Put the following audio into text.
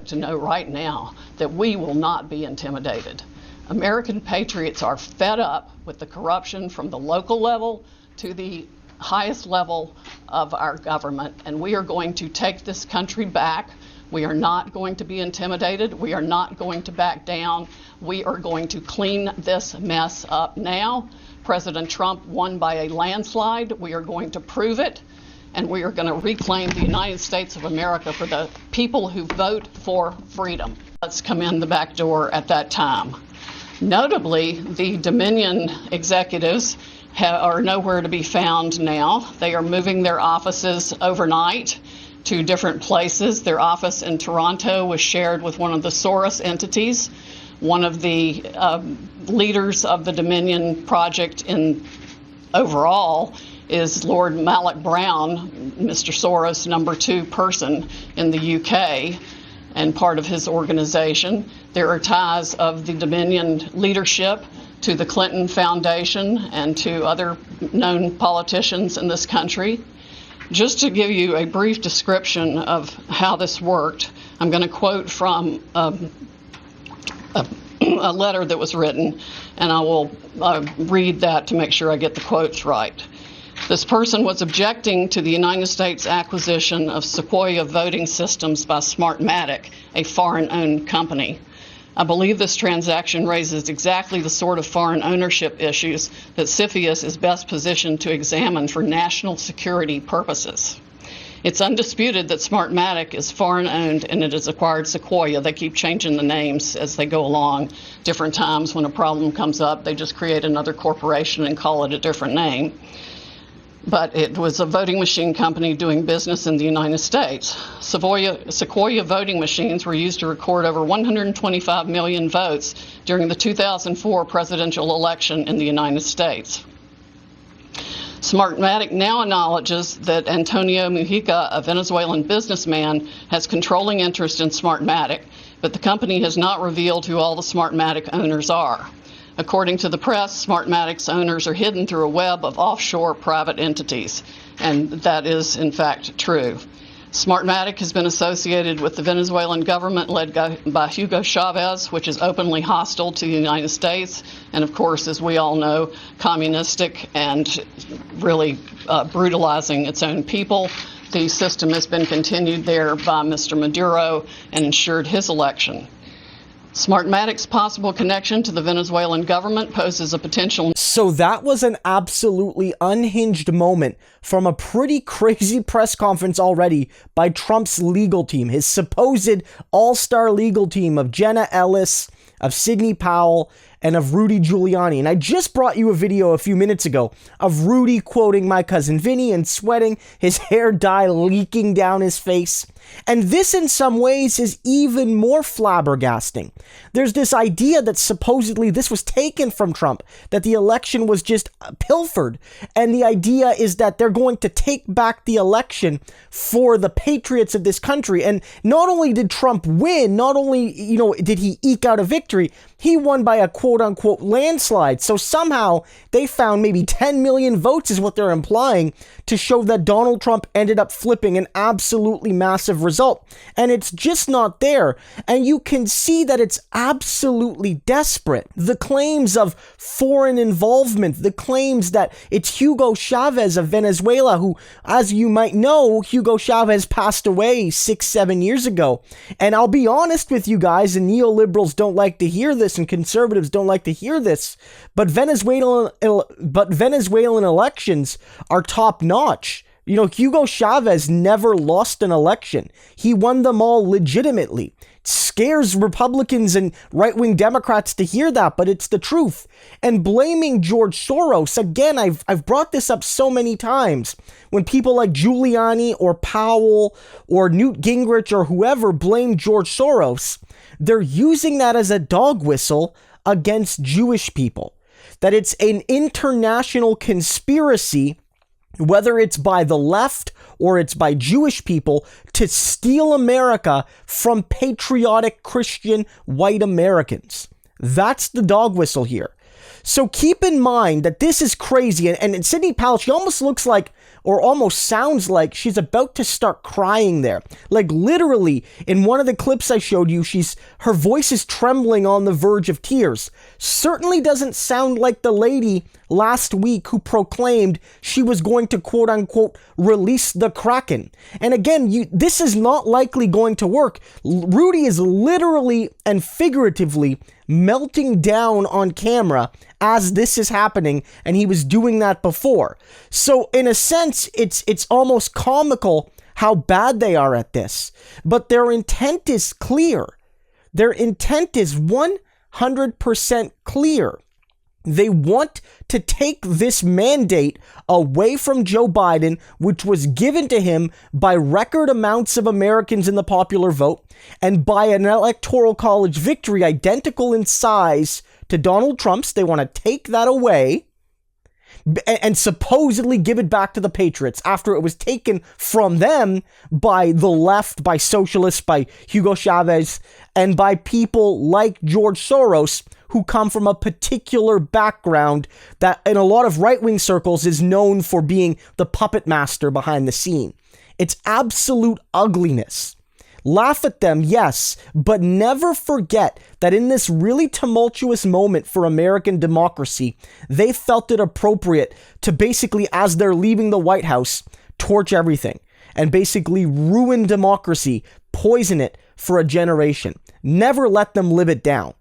America to know right now that we will not be intimidated. American patriots are fed up with the corruption from the local level to the highest level of our government, and we are going to take this country back. We are not going to be intimidated. We are not going to back down. We are going to clean this mess up now. President Trump won by a landslide. We are going to prove it, and we are going to reclaim the United States of America for the people who vote for freedom. Let's come in the back door at that time. Notably, the Dominion executives are nowhere to be found now. They are moving their offices overnight to different places. Their office in Toronto was shared with one of the Soros entities. One of the leaders of the Dominion project overall is Lord Malloch Brown, Mr. Soros' number 2 person in the UK, and part of his organization. There are ties of the Dominion leadership to the Clinton Foundation and to other known politicians in this country. Just to give you a brief description of how this worked, I'm going to quote from a letter that was written, and I will read that to make sure I get the quotes right. This person was objecting to the United States acquisition of Sequoia voting systems by Smartmatic, a foreign-owned company. I believe this transaction raises exactly the sort of foreign ownership issues that CFIUS is best positioned to examine for national security purposes. It's undisputed that Smartmatic is foreign-owned and it has acquired Sequoia. They keep changing the names as they go along. Different times when a problem comes up, they just create another corporation and call it a different name. But it was a voting machine company doing business in the United States. Sequoia voting machines were used to record over 125 million votes during the 2004 presidential election in the United States. Smartmatic now acknowledges that Antonio Mujica, a Venezuelan businessman, has controlling interest in Smartmatic, but the company has not revealed who all the Smartmatic owners are. According to the press, Smartmatic's owners are hidden through a web of offshore private entities, and that is, in fact, true. Smartmatic has been associated with the Venezuelan government led by Hugo Chavez, which is openly hostile to the United States, and of course, as we all know, communistic and really brutalizing its own people. The system has been continued there by Mr. Maduro and ensured his election. Smartmatic's possible connection to the Venezuelan government poses a potential. So that was an absolutely unhinged moment from a pretty crazy press conference already by Trump's legal team, his supposed all-star legal team of Jenna, Ellis, of Sidney Powell, and of Rudy Giuliani. And I just brought you a video a few minutes ago of Rudy quoting my cousin Vinny and sweating, his hair dye leaking down his face. And this in some ways is even more flabbergasting. There's this idea that supposedly this was taken from Trump, that the election was just pilfered. And the idea is that they're going to take back the election for the patriots of this country. And not only did Trump win, not only, did he eke out a victory, he won by a quote-unquote landslide. So somehow they found maybe 10 million votes is what they're implying to show that Donald Trump ended up flipping an absolutely massive result. And it's just not there. And you can see that it's absolutely desperate. The claims of foreign involvement, the claims that it's Hugo Chavez of Venezuela, who, as you might know, Hugo Chavez passed away 6-7 years ago. And I'll be honest with you guys, and neoliberals don't like to hear this, and conservatives don't like to hear this, but Venezuelan elections are top notch. Hugo Chavez never lost an election. He won them all legitimately. It scares Republicans and right-wing Democrats to hear that, but it's the truth. And blaming George Soros, again, I've brought this up so many times. When people like Giuliani or Powell or Newt Gingrich or whoever blame George Soros, they're using that as a dog whistle against Jewish people. That it's an international conspiracy, whether it's by the left or it's by Jewish people, to steal America from patriotic Christian white Americans. That's the dog whistle here. So keep in mind that this is crazy. And Sidney Powell, she almost looks like or almost sounds like she's about to start crying there. Like literally, in one of the clips I showed you, her voice is trembling on the verge of tears. Certainly doesn't sound like the lady last week who proclaimed she was going to quote unquote release the Kraken. And again, this is not likely going to work. Rudy is literally and figuratively melting down on camera as this is happening, and he was doing that before. So in a sense, it's almost comical how bad they are at this. But their intent is clear. Their intent is 100% clear. They want to take this mandate away from Joe Biden, which was given to him by record amounts of Americans in the popular vote and by an electoral college victory identical in size to Donald Trump's. They want to take that away and supposedly give it back to the Patriots after it was taken from them by the left, by socialists, by Hugo Chavez, and by people like George Soros, who come from a particular background that in a lot of right-wing circles is known for being the puppet master behind the scene. It's absolute ugliness. Laugh at them, yes, but never forget that in this really tumultuous moment for American democracy, they felt it appropriate to basically, as they're leaving the White House, torch everything and basically ruin democracy, poison it for a generation. Never let them live it down.